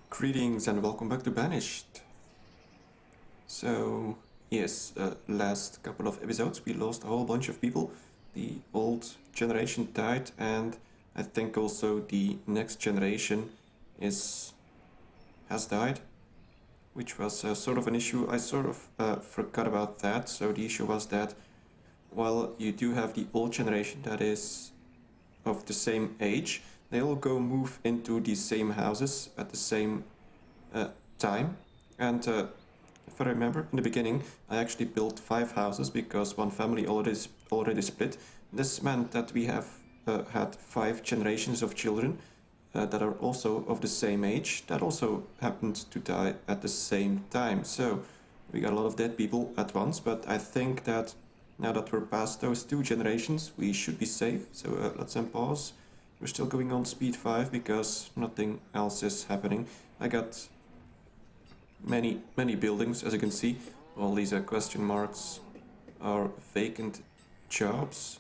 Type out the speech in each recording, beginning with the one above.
Greetings and welcome back to Banished. So, yes, last couple of episodes we lost a whole bunch of people. The old generation died, and I think also the next generation has died, which was sort of an issue. I sort of forgot about that. So the issue was that while you do have the old generation that is of the same age, they all go move into the same houses at the same time. And if I remember, in the beginning, I actually built 5 houses because one family already split. This meant that we have had 5 generations of children that are also of the same age that also happened to die at the same time. So we got a lot of dead people at once, but I think that now that we're past those 2 generations, we should be safe. So let's unpause. We're still going on speed 5 because nothing else is happening. I got many buildings, as you can see. All these question marks are vacant jobs.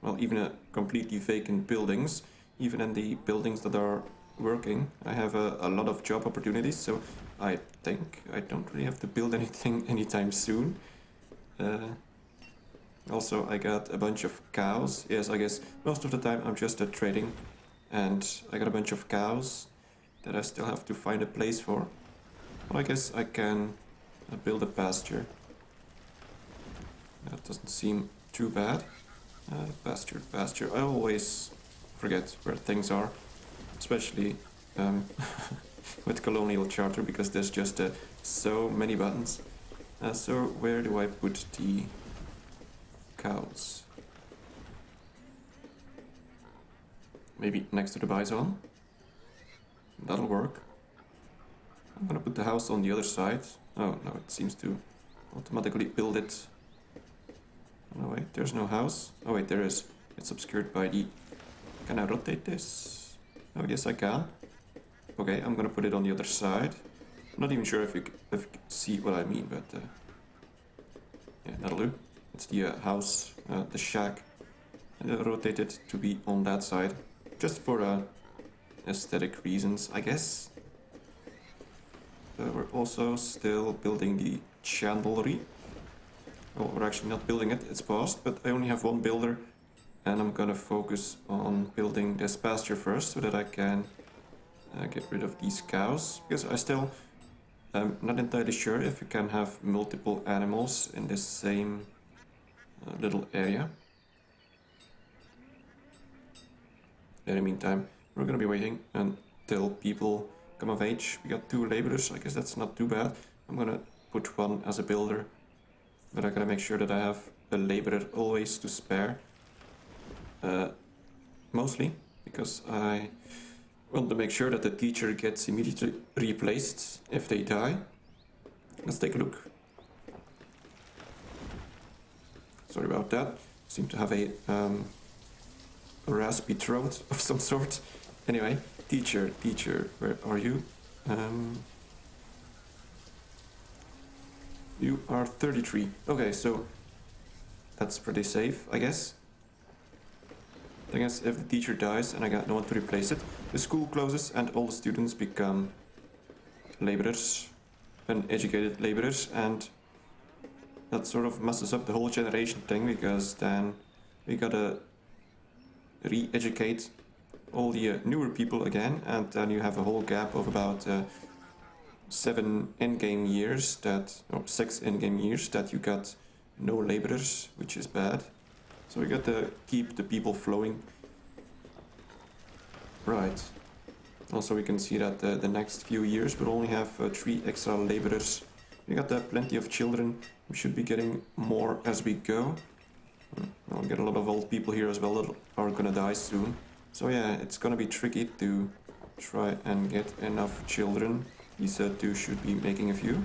Well, even completely vacant buildings. Even in the buildings that are working, I have a lot of job opportunities, so I think I don't really have to build anything anytime soon. Also, I got a bunch of cows. Yes, I guess most of the time I'm just trading, and I got a bunch of cows that I still have to find a place for. Well, I guess I can build a pasture. That doesn't seem too bad. Pasture. I always forget where things are, especially with Colonial Charter, because there's just so many buttons. So where do I put the cows? Maybe next to the bison? That'll work. I'm gonna put the house on the other side. Oh no, it seems to automatically build it. Oh no, wait, there's no house. Oh wait, there is. It's obscured by the... Can I rotate this? Oh yes, I can. Okay, I'm gonna put it on the other side. I'm not even sure if you see what I mean, but yeah, that'll do. It's the house, the shack, and I'll rotate it to be on that side, just for aesthetic reasons, I guess. We're also still building the chandlery. Well, we're actually not building it, it's paused, but I only have one builder, and I'm gonna focus on building this pasture first so that I can get rid of these cows, because I still am not entirely sure if you can have multiple animals in this same little area. In the meantime, we're gonna be waiting until people come of age. We got 2 laborers, I guess that's not too bad. I'm gonna put one as a builder, but I gotta make sure that I have a laborer always to spare. Mostly because I want to make sure that the teacher gets immediately replaced if they die. Let's take a look. Sorry about that. Seem to have a raspy throat of some sort. Anyway, teacher, where are you? You are 33. Okay, so that's pretty safe, I guess. I guess if the teacher dies and I got no one to replace it, the school closes and all the students become laborers, uneducated laborers, and that sort of messes up the whole generation thing, because then we gotta re-educate all the newer people again, and then you have a whole gap of about 7 in-game years or 6 in-game years that you got no laborers, which is bad. So we got to keep the people flowing. Right. Also we can see that the next few years we'll only have 3 extra laborers. We got plenty of children. We should be getting more as we go. I'll get a lot of old people here as well that are gonna die soon. So yeah, it's gonna be tricky to try and get enough children. These 2 should be making a few.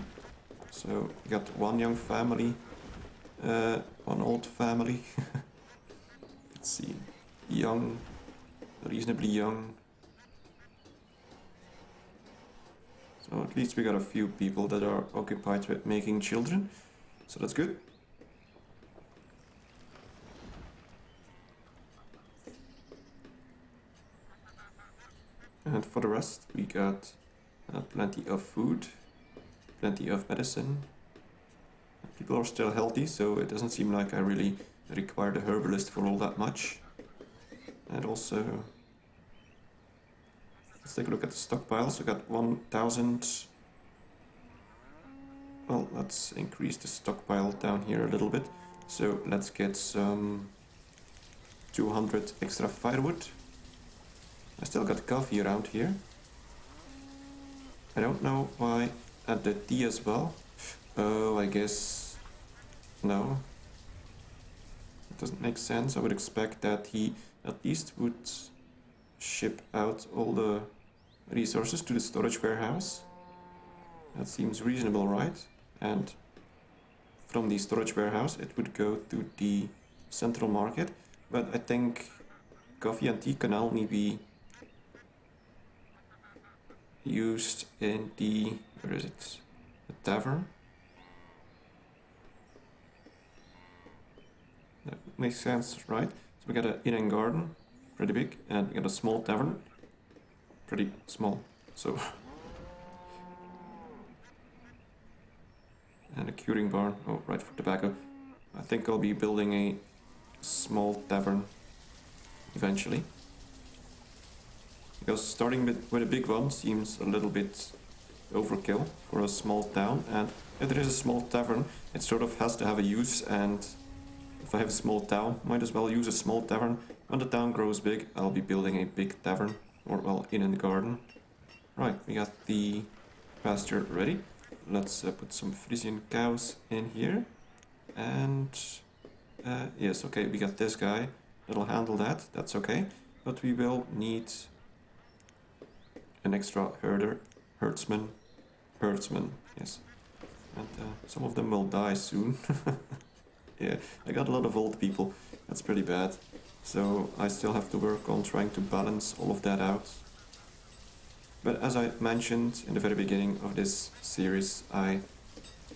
So we got 1 young family, 1 old family. Let's see, young, reasonably young. So at least we got a few people that are occupied with making children. So that's good. And for the rest, we got Plenty of food, plenty of medicine. People are still healthy, so it doesn't seem like I really require the herbalist for all that much. And also, let's take a look at the stockpiles. We got 1,000. Well, let's increase the stockpile down here a little bit. So let's get some 200 extra firewood. I still got coffee around here. I don't know why. And the tea as well. Oh, I guess no. It doesn't make sense. I would expect that he at least would ship out all the resources to the storage warehouse. That seems reasonable, right? And from the storage warehouse it would go to the central market. But I think coffee and tea can only be used in the, where is it? The tavern. That makes sense, right? So we got an inn and garden, pretty big, and we got a small tavern, pretty small. So and a curing barn, oh, right, for tobacco. I think I'll be building a small tavern eventually. Because starting with a big one seems a little bit overkill for a small town, and if there is a small tavern, it sort of has to have a use, and if I have a small town, might as well use a small tavern. When the town grows big, I'll be building a big tavern, or well, inn and garden. Right, we got the pasture ready. Let's put some Frisian cows in here. And yes, okay, we got this guy that'll handle that, that's okay. But we will need an extra herdsman, yes. And some of them will die soon. Yeah, I got a lot of old people, that's pretty bad. So I still have to work on trying to balance all of that out. But as I mentioned in the very beginning of this series, I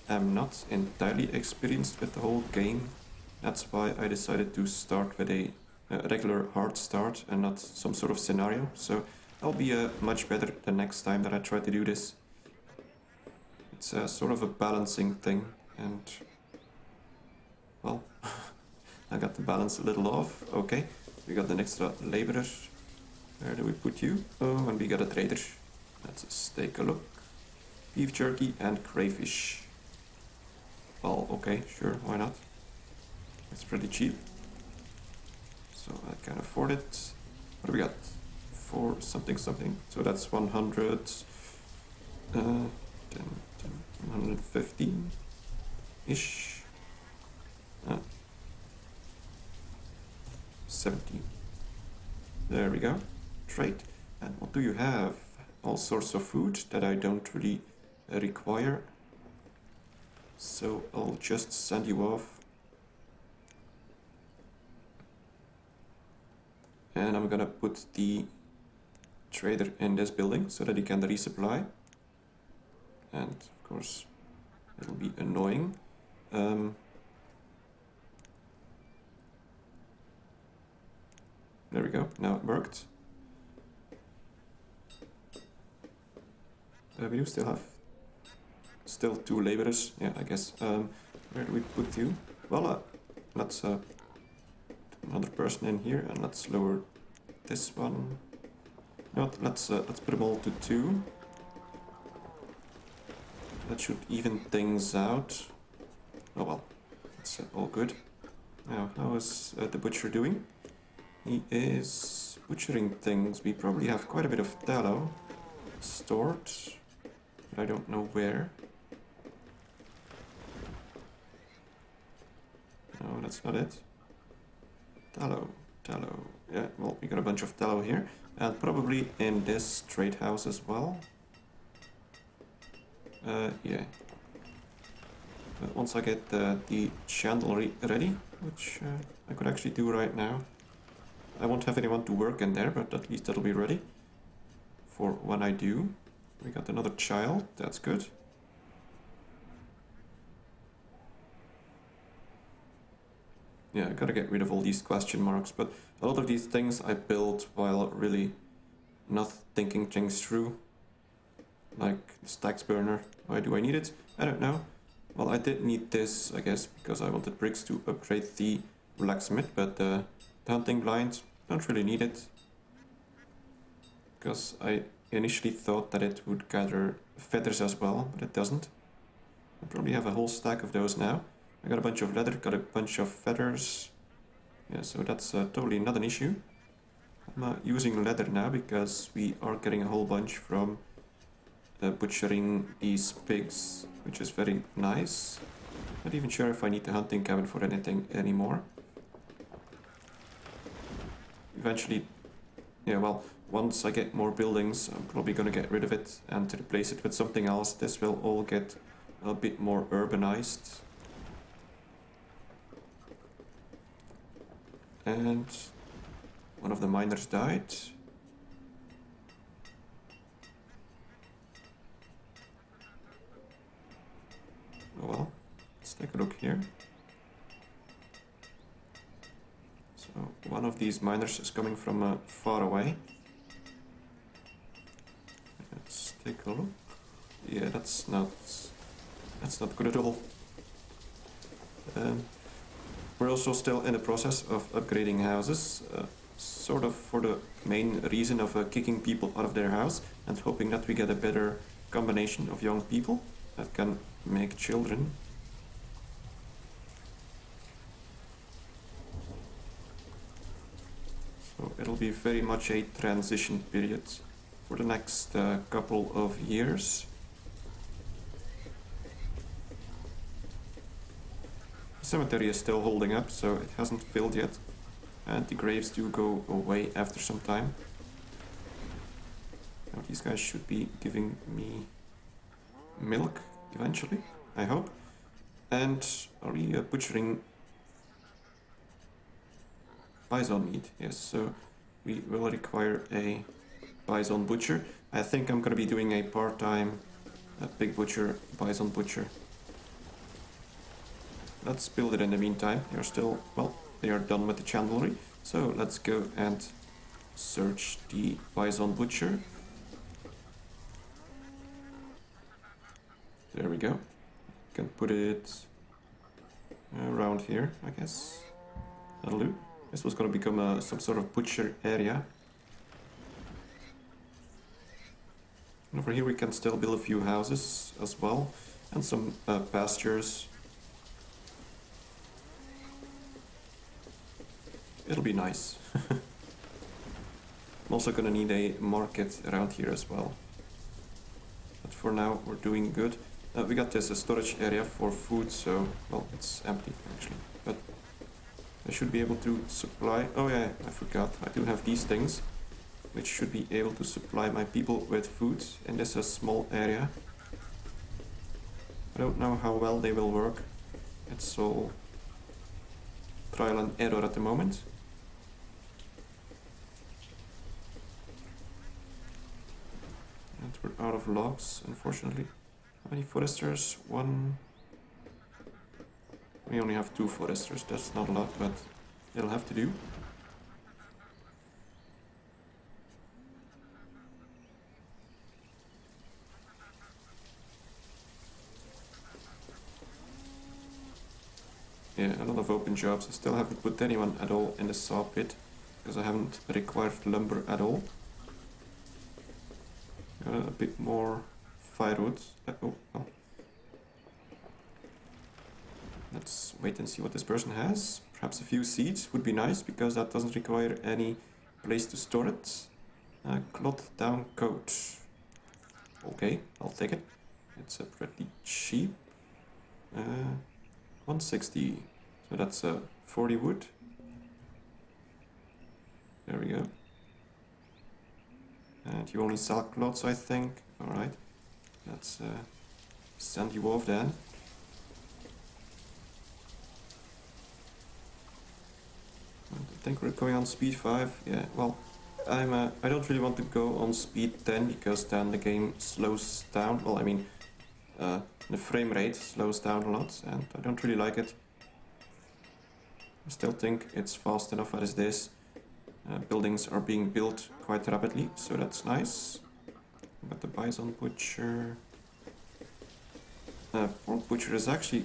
am not entirely experienced with the whole game. That's why I decided to start with a regular hard start and not some sort of scenario. So I'll be much better the next time that I try to do this. It's sort of a balancing thing, and well, I got the balance a little off. Okay, we got an extra laborer. Where do we put you? Oh, and we got a trader. Let's take a look. Beef jerky and crayfish. Well, okay, sure, why not? It's pretty cheap, so I can afford it. What do we got? For something. So that's 100, 115-ish. 70. There we go. Trade. And what do you have? All sorts of food that I don't really require. So I'll just send you off. And I'm gonna put the trader in this building so that he can resupply. And of course, it'll be annoying. There we go, now it worked. We do still have two laborers, yeah, I guess. Where do we put you? Well, let's put another person in here, and let's lower this one. No, let's put them all to 2. That should even things out. Oh well, it's all good. Now, how is the butcher doing? He is butchering things. We probably have quite a bit of tallow stored, but I don't know where. No, that's not it. Tallow. Yeah, well, we got a bunch of tallow here, and probably in this trade house as well. Yeah. But once I get the chandlery ready, which I could actually do right now. I won't have anyone to work in there, but at least that'll be ready for when I do. We got another child, that's good. Yeah, I gotta get rid of all these question marks, but a lot of these things I built while really not thinking things through. like the stacks burner. Why do I need it? I don't know. Well, I did need this, I guess, because I wanted bricks to upgrade the blacksmith, but the hunting blind, don't really need it. Because I initially thought that it would gather feathers as well, but it doesn't. I probably have a whole stack of those now. I got a bunch of leather, got a bunch of feathers. Yeah, so that's totally not an issue. I'm using leather now because we are getting a whole bunch from butchering these pigs, which is very nice. Not even sure if I need the hunting cabin for anything anymore. Eventually, yeah, well, once I get more buildings, I'm probably gonna get rid of it and to replace it with something else. This will all get a bit more urbanized. And one of the miners died. Oh well, let's take a look here. So one of these miners is coming from far away. Let's take a look. Yeah, that's not good at all. We're also still in the process of upgrading houses, sort of for the main reason of kicking people out of their house and hoping that we get a better combination of young people that can make children. So it'll be very much a transition period for the next couple of years. The cemetery is still holding up, so it hasn't filled yet, and the graves do go away after some time. Now these guys should be giving me milk eventually, I hope. And are we butchering bison meat? Yes, so we will require a bison butcher. I think I'm gonna be doing a part-time pig butcher, bison butcher. Let's build it in the meantime. They're still, well, they are done with the chandlery. So let's go and search the bison butcher. There we go. Can put it around here, I guess. That'll do. This was gonna become some sort of butcher area. And over here we can still build a few houses as well, and some pastures. It'll be nice. I'm also gonna need a market around here as well. But for now, we're doing good. We got this storage area for food, so, well, it's empty actually. But I should be able to supply... Oh yeah, I forgot. I do have these things, which should be able to supply my people with food in this small area. I don't know how well they will work. It's all trial and error at the moment. And we're out of logs, unfortunately. How many foresters? One. We only have 2 foresters. That's not a lot, but it'll have to do. Yeah, a lot of open jobs. I still haven't put anyone at all in the saw pit because I haven't required lumber at all. A bit more firewood. Oh, well. Let's wait and see what this person has. Perhaps a few seeds would be nice because that doesn't require any place to store it. Cloth down coat. Okay, I'll take it. It's pretty cheap. 160. So that's 40 wood. There we go. And you only sell cloths, I think. Alright. Let's send you off then. I think we're going on speed 5. Yeah, well, I don't really want to go on speed 10 because then the game slows down. Well, I mean, the frame rate slows down a lot and I don't really like it. I still think it's fast enough as it is. Buildings are being built quite rapidly, so that's nice. But the bison butcher... pork butcher is actually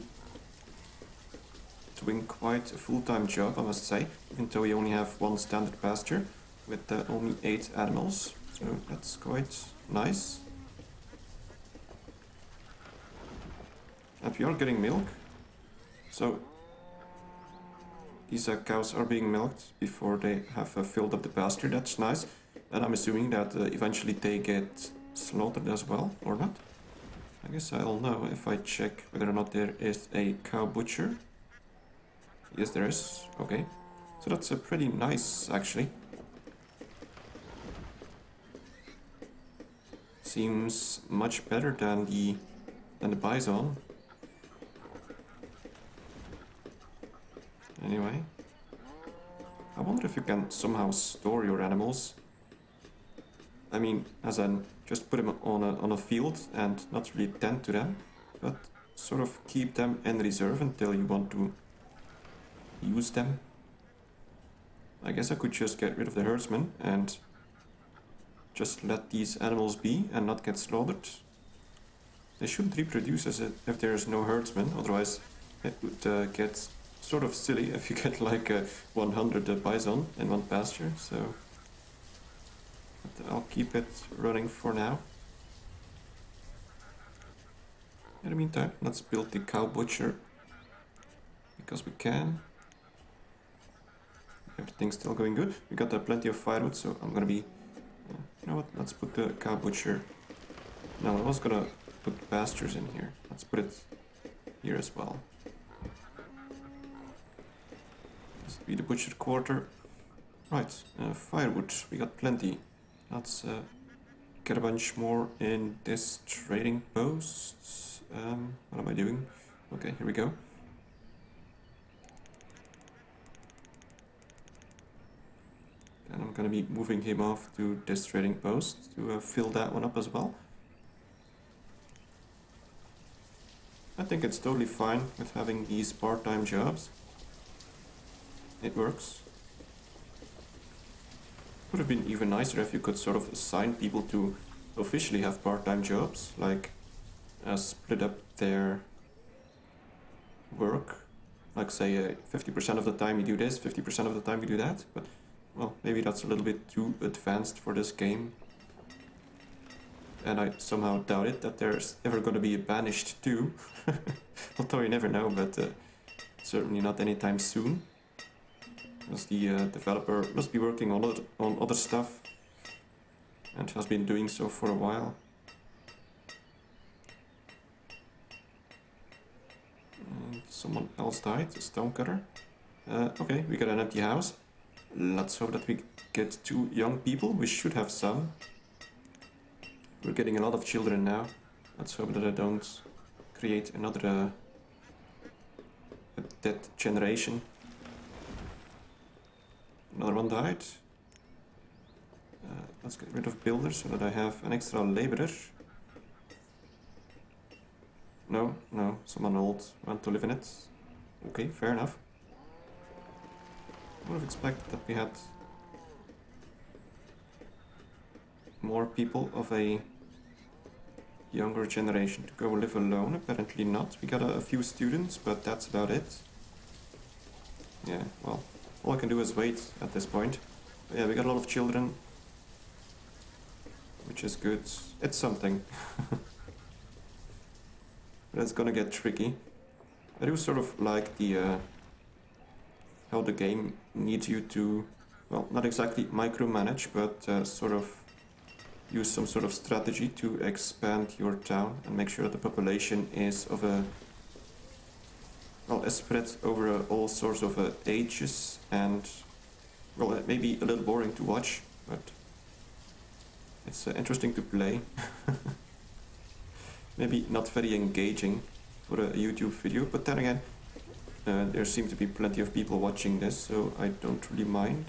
doing quite a full-time job, I must say, even though we only have one standard pasture with only 8 animals, so that's quite nice. And we are getting milk, so these cows are being milked before they have filled up the pasture. That's nice, and I'm assuming that eventually they get slaughtered as well, or not? I guess I'll know if I check whether or not there is a cow butcher. Yes, there is. Okay, so that's pretty nice, actually. Seems much better than the bison. Anyway, I wonder if you can somehow store your animals. I mean, as in just put them on a field and not really tend to them, but sort of keep them in reserve until you want to use them. I guess I could just get rid of the herdsman and just let these animals be and not get slaughtered. They shouldn't reproduce if there is no herdsman, otherwise it would get sort of silly if you get like 100 bison in one pasture, so but I'll keep it running for now. In the meantime, let's build the cow butcher because we can. Everything's still going good. We got plenty of firewood, so I'm gonna be... you know what, let's put the cow butcher... No, I was gonna put pastures in here. Let's put it here as well. This will be the butcher quarter. Right, firewood, we got plenty. Let's get a bunch more in this trading post. What am I doing? Okay, here we go. And I'm gonna be moving him off to this trading post to fill that one up as well. I think it's totally fine with having these part-time jobs. It works. Would have been even nicer if you could sort of assign people to officially have part-time jobs, like split up their work. Like say 50% of the time you do this, 50% of the time you do that, but well, maybe that's a little bit too advanced for this game. And I somehow doubt it that there's ever going to be a Banished 2. Although you never know, but certainly not anytime soon. Because the developer must be working on other stuff. And has been doing so for a while. And someone else died, a stonecutter. Okay, we got an empty house. Let's hope that we get 2 young people. We should have some. We're getting a lot of children now. Let's hope that I don't create another a dead generation. Another one died. Let's get rid of builders so that I have an extra laborer. No, someone old went to live in it. Okay, fair enough. I would have expected that we had more people of a younger generation to go live alone. Apparently not. We got a few students, but that's about it. Yeah, well, all I can do is wait at this point. But yeah, we got a lot of children, which is good. It's something. But it's gonna get tricky. I do sort of like the how the game needs you to, well, not exactly micromanage, but sort of use some sort of strategy to expand your town and make sure that the population is of a, well, is spread over all sorts of ages, and, well, it may be a little boring to watch, but it's interesting to play. Maybe not very engaging for a YouTube video, but then again, there seem to be plenty of people watching this, so I don't really mind.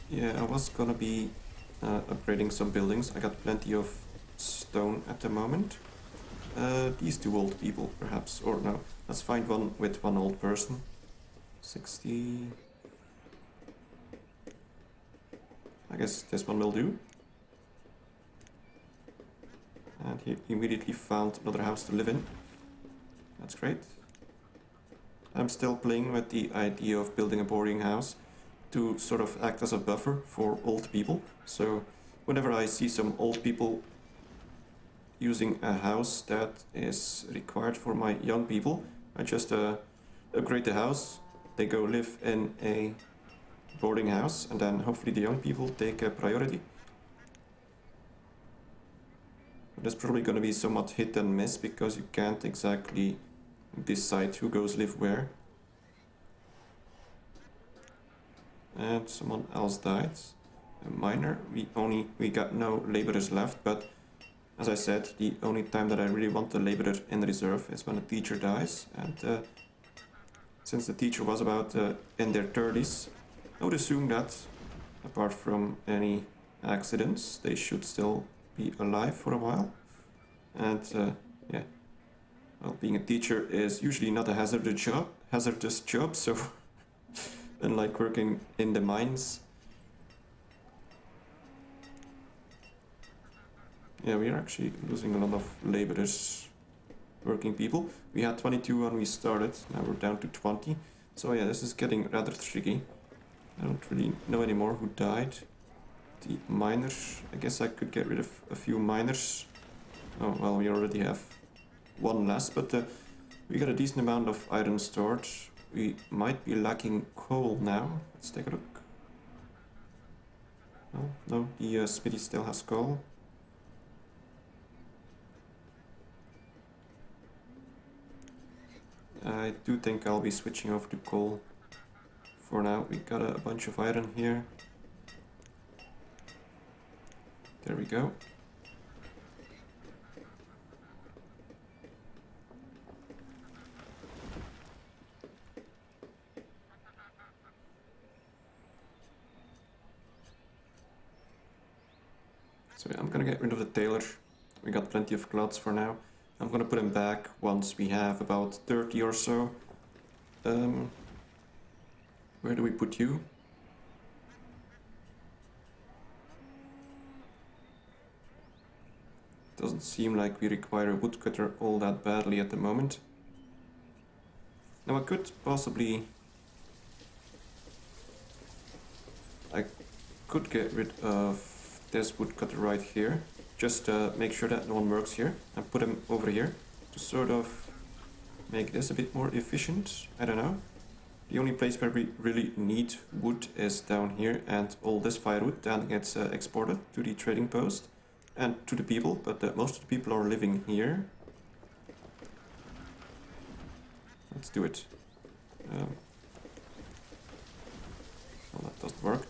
Yeah, I was gonna be upgrading some buildings. I got plenty of stone at the moment. these two old people, perhaps, or no. Let's find one with one old person. 60. I guess this one will do. And he immediately found another house to live in. That's great. I'm still playing with the idea of building a boarding house to sort of act as a buffer for old people. So whenever I see some old people using a house that is required for my young people, I just upgrade the house. They go live in a boarding house, and then hopefully the young people take a priority. That's probably going to be somewhat hit and miss because you can't exactly decide who goes live where. And someone else died. A miner. We got no laborers left, but as I said, the only time that I really want a laborer in reserve is when a teacher dies. And since the teacher was about in their 30s, I would assume that apart from any accidents, they should still be alive for a while. And yeah, well, being a teacher is usually not a hazardous job, so unlike working in the mines. Yeah, we are actually losing a lot of laborers, working people. We had 22 when we started, now we're down to 20. So yeah, this is getting rather tricky. I don't really know anymore who died. The miners, I guess I could get rid of a few miners. Oh, well, we already have one less, but we got a decent amount of iron stored. We might be lacking coal now. Let's take a look. Oh, no, the smithy still has coal. I do think I'll be switching over to coal for now. We got a bunch of iron here. There we go. So yeah, I'm gonna get rid of the tailor. We got plenty of cloths for now. I'm gonna put him back once we have about 30 or so. Where do we put you? Doesn't seem like we require a woodcutter all that badly at the moment. Now I could possibly... I could get rid of this woodcutter right here. Just make sure that no one works here and put him over here to sort of make this a bit more efficient. I don't know. The only place where we really need wood is down here, and all this firewood then gets exported to the trading post and to the people, but most of the people are living here. Let's do it. Well, that doesn't work.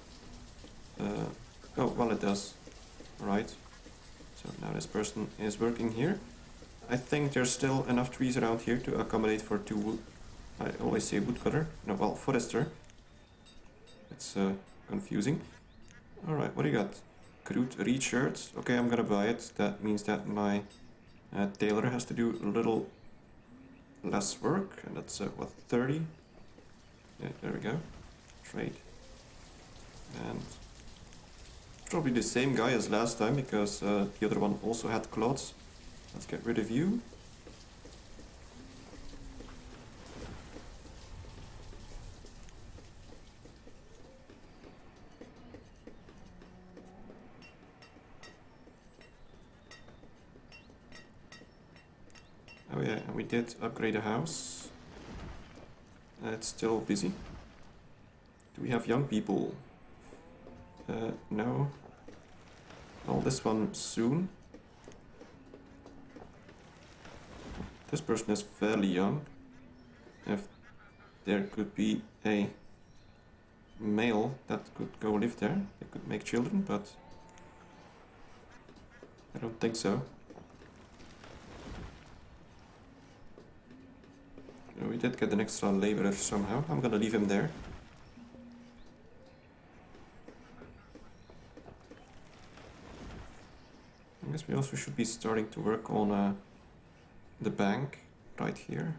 Oh, well, it does. Alright. So now this person is working here. I think there's still enough trees around here to accommodate for two wood. I always say woodcutter. No, well, forester. It's confusing. Alright, what do you got? Crude reed shirt. Okay, I'm gonna buy it. That means that my tailor has to do a little less work. And that's, what, 30? Yeah, there we go. Trade. And probably the same guy as last time, because the other one also had cloths. Let's get rid of you. Oh yeah, and we did upgrade the house. It's still busy. Do we have young people? No. Oh, this one soon. This person is fairly young. If there could be a male that could go live there, they could make children, but I don't think so. We did get an extra laborer somehow. I'm gonna leave him there. I guess we also should be starting to work on the bank right here.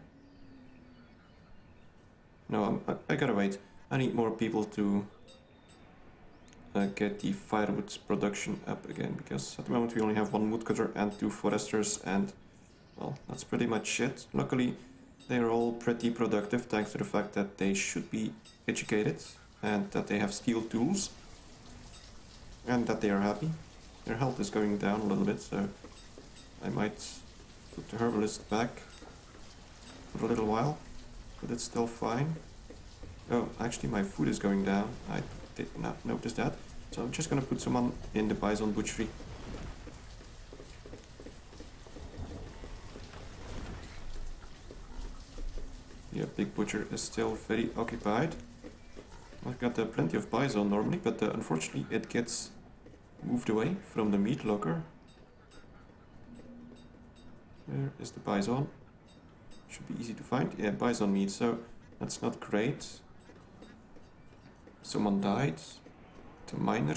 No, I gotta wait. I need more people to get the firewood production up again, because at the moment we only have 1 woodcutter and 2 foresters, and well, that's pretty much it. Luckily, they're all pretty productive thanks to the fact that they should be educated and that they have steel tools and that they are happy. Their health is going down a little bit, so I might put the herbalist back for a little while, but it's still fine. Oh, actually my food is going down. I did not notice that. So I'm just gonna put someone in the bison butchery. Yeah, big butcher is still very occupied. I've got plenty of bison normally, but unfortunately it gets moved away from the meat locker. Where is the bison? Should be easy to find. Yeah, bison meat, so that's not great. Someone died. The miner.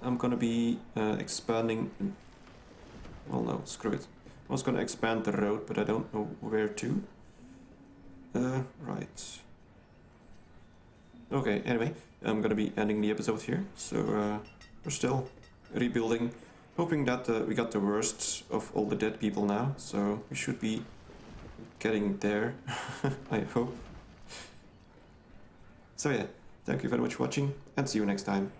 I'm gonna be expanding. Well, no, screw it. I was gonna expand the road, but I don't know where to. Right. Okay, anyway, I'm gonna be ending the episode here. So we're still rebuilding, hoping that we got the worst of all the dead people now. So we should be getting there, I hope. So yeah, thank you very much for watching, and see you next time.